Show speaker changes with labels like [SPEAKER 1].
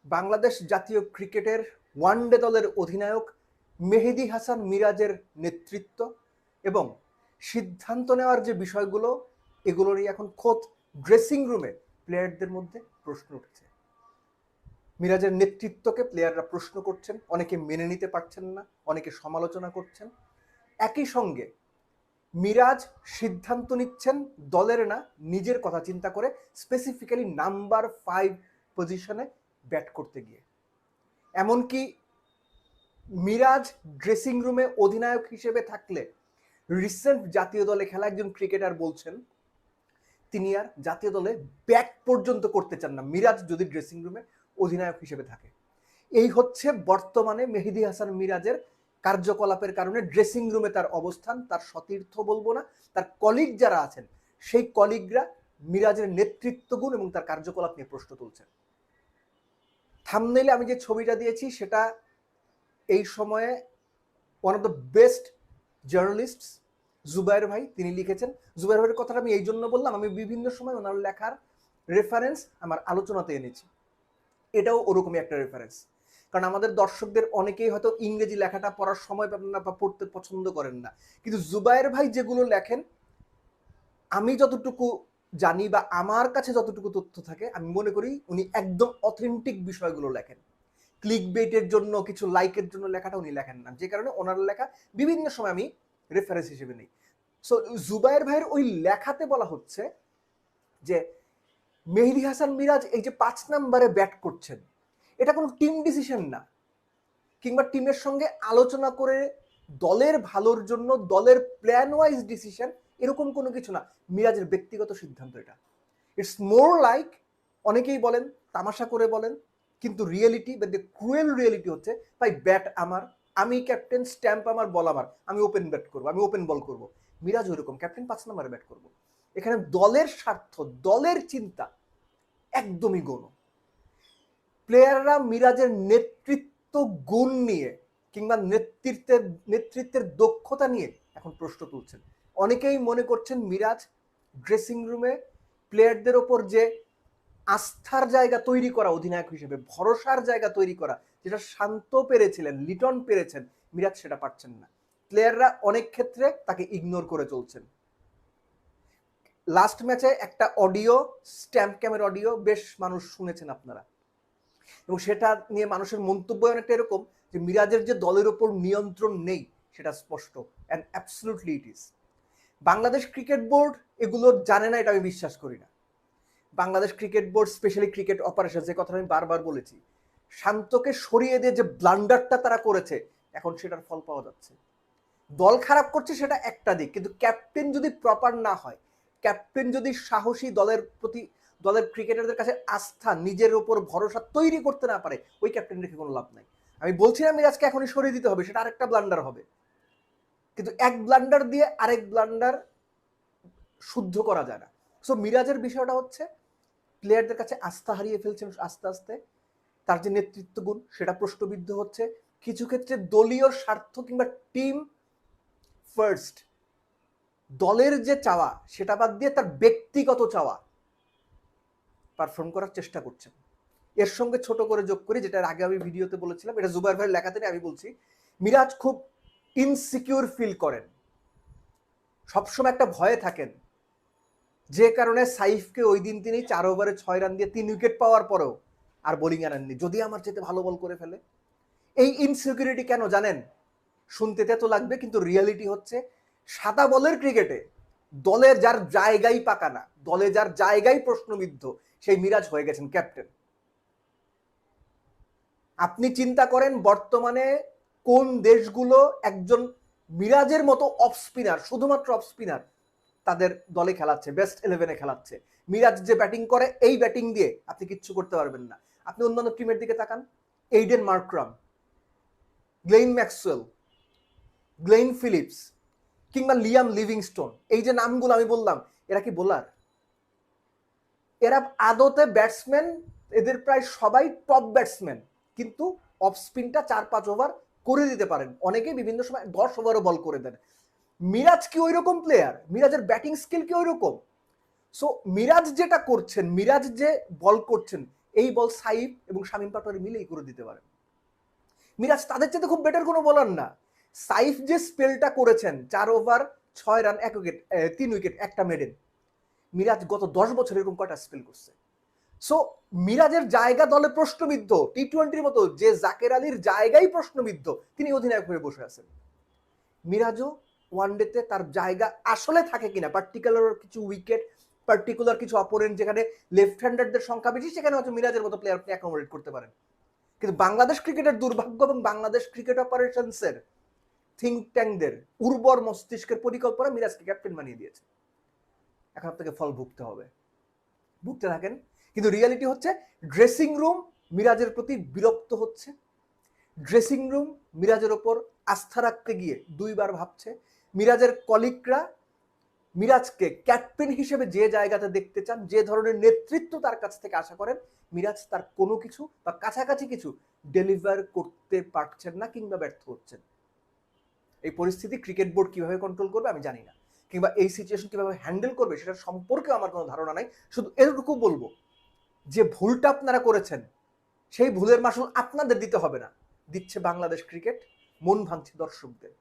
[SPEAKER 1] বাংলাদেশ জাতীয় ক্রিকেটের ওয়ানডে দলের অধিনায়ক মেহেদী হাসান মিরাজের নেতৃত্ব এবং সিদ্ধান্ত নেওয়ার যে বিষয়গুলো, এগুলোরই এখন খোদ ড্রেসিং রুমে প্লেয়ারদের মধ্যে প্রশ্ন উঠেছে। মিরাজের নেতৃত্বকে প্লেয়াররা প্রশ্ন করছেন, অনেকে মেনে নিতে পারছেন না, অনেকে সমালোচনা করছেন। একই সঙ্গে মিরাজ সিদ্ধান্ত নিচ্ছেন দলের না, নিজের কথা চিন্তা করে, স্পেসিফিক্যালি নাম্বার 5 পজিশনে ব্যাট করতে গিয়ে। এমনকি মিরাজ ড্রেসিং রুমে অধিনায়ক হিসেবে থাকলে রিসেন্ট জাতীয় দলে খেলা একজন ক্রিকেটার বলছেন তিনি আর জাতীয় দলে ব্যাক পর্যন্ত করতে চান না মিরাজ যদি ড্রেসিং রুমে অধিনায়ক হিসেবে থাকে। এই হচ্ছে বর্তমানে মেহেদী হাসান মিরাজের কার্যকলাপের কারণে ড্রেসিং রুমে তার অবস্থান, তার সতীর্থ বলবো না, তার কলিগ যারা আছেন সেই কলিগরা মিরাজের নেতৃত্ব গুণ এবং তার কার্যকলাপ নিয়ে প্রশ্ন তুলছেন। থাম্বনেইলে আমি যে ছবিটা দিয়েছি সেটা এই সময়ে one of the best journalist Zubair ভাই তিনি লিখেছেন। জুবায়ের ভাইয়ের কথাটা আমি এই জন্য বললাম, আমি বিভিন্ন সময় ওনার লেখার রেফারেন্স আমার আলোচনাতে এনেছি, এটাও ওরকমই একটা রেফারেন্স। কারণ আমাদের দর্শকদের অনেকেই হয়তো ইংরেজি লেখাটা পড়ার সময় পাবেন না বা পড়তে পছন্দ করেন না, কিন্তু জুবায়ের ভাই যেগুলো লেখেন আমি যতটুকু জানি বা আমার কাছে যতটুকু তথ্য থাকে আমি মনে করি উনি একদম অথেন্টিক বিষয়গুলো লেখেন। ক্লিক বেটের জন্য, কিছু লাইকের জন্য লেখাটা উনি লেখেন না, যে কারণে ওনার লেখা বিভিন্ন সময় আমি রেফারেন্স হিসেবে নিই। সো জুবায়ের ভাইয়ের ওই লেখাতে বলা হচ্ছে যে মেহেদী হাসান মিরাজ এই যে 5 নম্বরে ব্যাট করছেন, এটা কোনো টিম ডিসিশন না, কিংবা টিমের সঙ্গে আলোচনা করে দলের ভালোর জন্য দলের প্ল্যান ওয়াইজ ডিসিশন, এরকম কোনো কিছু না, মিরাজের ব্যক্তিগত সিদ্ধান্ত এটা। ইটস মোর লাইক, অনেকেই বলেন তামাশা করে বলেন, কিন্তু রিয়েলিটি বা দ্য ক্রুয়েল রিয়েলিটি হচ্ছে ভাই ব্যাট আমার, আমি ক্যাপ্টেন, স্ট্যাম্প আমার, বল আমার, আমি ওপেন ব্যাট করবো, আমি ওপেন বল করবো। মিরাজ ওইরকম, ক্যাপ্টেন 5 নম্বরে ব্যাট করবো। এখানে দলের স্বার্থ, দলের চিন্তা একদমই গৌণ। প্লেয়াররা মিরাজের নেতৃত্ব গুণ নিয়ে কিংবা নেতৃত্বের দক্ষতা নিয়ে এখন প্রশ্ন তুলছেন। অনেকেই মনে করছেন মিরাজ ড্রেসিং রুমে প্লেয়ারদের ওপর যে আস্থার জায়গা তৈরি করা, অধিনায়ক হিসেবে ভরসার জায়গা তৈরি করা, যেটা শান্ত পেরেছিলেন, লিটন পেরেছেন, মিরাজ সেটা পারছেন না। প্লেয়াররা অনেক ক্ষেত্রে তাকে ইগনোর করে চলছেন। লাস্ট ম্যাচে একটা অডিও, স্ট্যাম্প ক্যামের অডিও, বেশ মানুষ শুনেছেন আপনারা, এবং সেটা নিয়ে মানুষের মন্তব্য অনেকটা এরকম যে মিরাজের যে দলের ওপর নিয়ন্ত্রণ নেই সেটা স্পষ্ট, and absolutely it is. Bangladesh cricket board এগুলো জানে না, এটা আমি বিশ্বাস করি না। Bangladesh cricket board, specially cricket operation, যে কথা আমি বারবার বলেছি, শান্তকে সরিয়ে দিয়ে যে ব্লান্ডারটা তারা করেছে এখন সেটার ফল পাওয়া যাচ্ছে। দল খারাপ করছে সেটা একটা দিক, কিন্তু ক্যাপ্টেন যদি প্রপার না হয়, ক্যাপ্টেন যদি সাহসী দলের প্রতি, দলের ক্রিকেটারদের কাছে আস্থা, নিজের উপর ভরসা তৈরি করতে না পারে, ওই ক্যাপ্টেন রেখে কোনো লাভ নাই। আমি বলছি না মিরাজকে এখনই সরিয়ে দিতে হবে, সেটা আরেকটা ব্লান্ডার হবে, কিন্তু এক ব্লান্ডার দিয়ে আরেক ব্লান্ডার শুদ্ধ করা যায় না। সো মিরাজের বিষয়টা হচ্ছে প্লেয়ারদের কাছে আস্থা হারিয়ে ফেলছেন আস্তে আস্তে, তার যে নেতৃত্ব গুণ সেটা প্রশ্নবিদ্ধ হচ্ছে, কিছু ক্ষেত্রে দলীয় স্বার্থ কিংবা টিম ফার্স্ট, দলের যে চাওয়া সেটা বাদ দিয়ে তার ব্যক্তিগত চাওয়া পারফর্ম করার চেষ্টা করছেন। এর সঙ্গে ছোট করে যোগ করি, যেটা আগে আমি ভিডিওতে বলেছিলাম, এটা জুবায়ের ভাইয়ের লেখাতে আমি বলছি, মিরাজ খুব ইনসিকিউর ফিল করেন, সবসময় একটা ভয়ে থাকেন, যে কারণে সাইফকে ওই দিন তিনি 4 ওভারে 6 রান দিয়ে 3 উইকেট পাওয়ার পরেও আর বোলিং আনেননি, যদি আমার চেয়ে ভালো বল করে ফেলে। এই ইনসিকিউরিটি কেন জানেন? শুনতে তো লাগবে, কিন্তু রিয়েলিটি হচ্ছে সাদা বলের ক্রিকেটে দলে যার জায়গায় পাকা না, দলে যার জায়গায় প্রশ্নবিদ্ধ, সেই মিরাজ হয়ে গেছেন ক্যাপ্টেন। আপনি চিন্তা করেন বর্তমানে কোন দেশগুলো একজন মিরাজের মতো অফ স্পিনার, শুধুমাত্র অফ স্পিনার তাদের দলে খেলাচ্ছে, বেস্ট 11-এ খেলাচ্ছে। মিরাজ যে ব্যাটিং করে, এই ব্যাটিং দিয়ে আপনি কিচ্ছু করতে পারবেন না। আপনি অন্যান্য টিমের দিকে তাকান, এইডেন মার্ক্রাম, গ্লেইন ম্যাক্সওয়েল, গ্লেইন ফিলিপস কিংবা লিয়াম লিভিংস্টোন, এই যে নামগুলো আমি বললাম, এরা কি বোলার? এরা আদতে ব্যাটসম্যান, এদের প্রায় সবাই টপ ব্যাটসম্যান, কিন্তু অফ স্পিনটা 4-5 ওভার করে দিতে পারেন, অনেকে বিভিন্ন সময় 10 ওভারও বল করে দেন। মিরাজ কি ওই রকম প্লেয়ার? মিরাজের ব্যাটিং স্কিল কি ওই রকম? সো মিরাজ যেটা করছেন, মিরাজ যে বল করছেন, এই বল সাইফ এবং শামীম পাটোয়ারি মিলেই করে দিতে পারেন। মিরাজ তাদের চেয়ে খুব বেটার কোনো বলার না। সাইফ যে স্পেলটা করেছেন 4 ওভার 6 রান 1 উইকেট 3 উইকেট একটা মেডেন, মিরাজ গত 10 বছর এরকম কয়টা স্পেল করছে? সো মিরাজের জায়গা দলে প্রশ্নবিদ্ধ। টি-20 মতো যে জাকের আলীর জায়গায় প্রশ্নবিদ্ধ, তিনি অধিনায়ক হয়ে বসে আছেন। মিরাজও ওয়ানডেতে তার জায়গা আসলে থাকে কিনা, পার্টিকুলার কিছু উইকেট, পার্টিকুলার কিছু অপোনেন্ট যেখানে লেফট হ্যান্ডারদের সংখ্যা বেশি, সেখানে হয়তো মিরাজের মতো প্লেয়ার আপনি অ্যাকোমোডেট করতে পারেন। কিন্তু বাংলাদেশ ক্রিকেটের দুর্ভাগ্য এবং বাংলাদেশ ক্রিকেট অপারেশনসের থিঙ্ক ট্যাঙ্কদের উর্বর মস্তিষ্কের পরিকল্পনা মিরাজকে ক্যাপ্টেন বানিয়ে দিয়েছে। এখন আপনাকে ফল ভুগতে হবে, ভুগতে থাকেন। কিন্তু রিয়ালিটি হচ্ছে ড্রেসিং রুম মিরাজের প্রতি বিরক্ত হচ্ছে। ড্রেসিং রুম মিরাজের ওপর আস্থা রাখতে গিয়ে 2 বার ভাবছে। মিরাজের কলিগরা মিরাজকে ক্যাপ্টেন হিসেবে যে জায়গাতে দেখতে চান, যে ধরনের নেতৃত্ব তার কাছ থেকে আশা করেন, মিরাজ তার কোনো কিছু বা কাছাকাছি কিছু ডেলিভার করতে পারছেন না কিংবা ব্যর্থ হচ্ছেন। এই পরিস্থিতি ক্রিকেট বোর্ড কিভাবে কন্ট্রোল করবে আমি জানি না, কিংবা এই সিচুয়েশন কিভাবে হ্যান্ডেল করবে সেটার সম্পর্কে আমার কোনো ধারণা নাই। শুধু এটুকু বলবো যে ভুলটা আপনারা করেছেন, সেই ভুলের মাসুল আপনাদের দিতে হবে না, দিচ্ছে বাংলাদেশ ক্রিকেট, মন ভাঙছে দর্শকদের।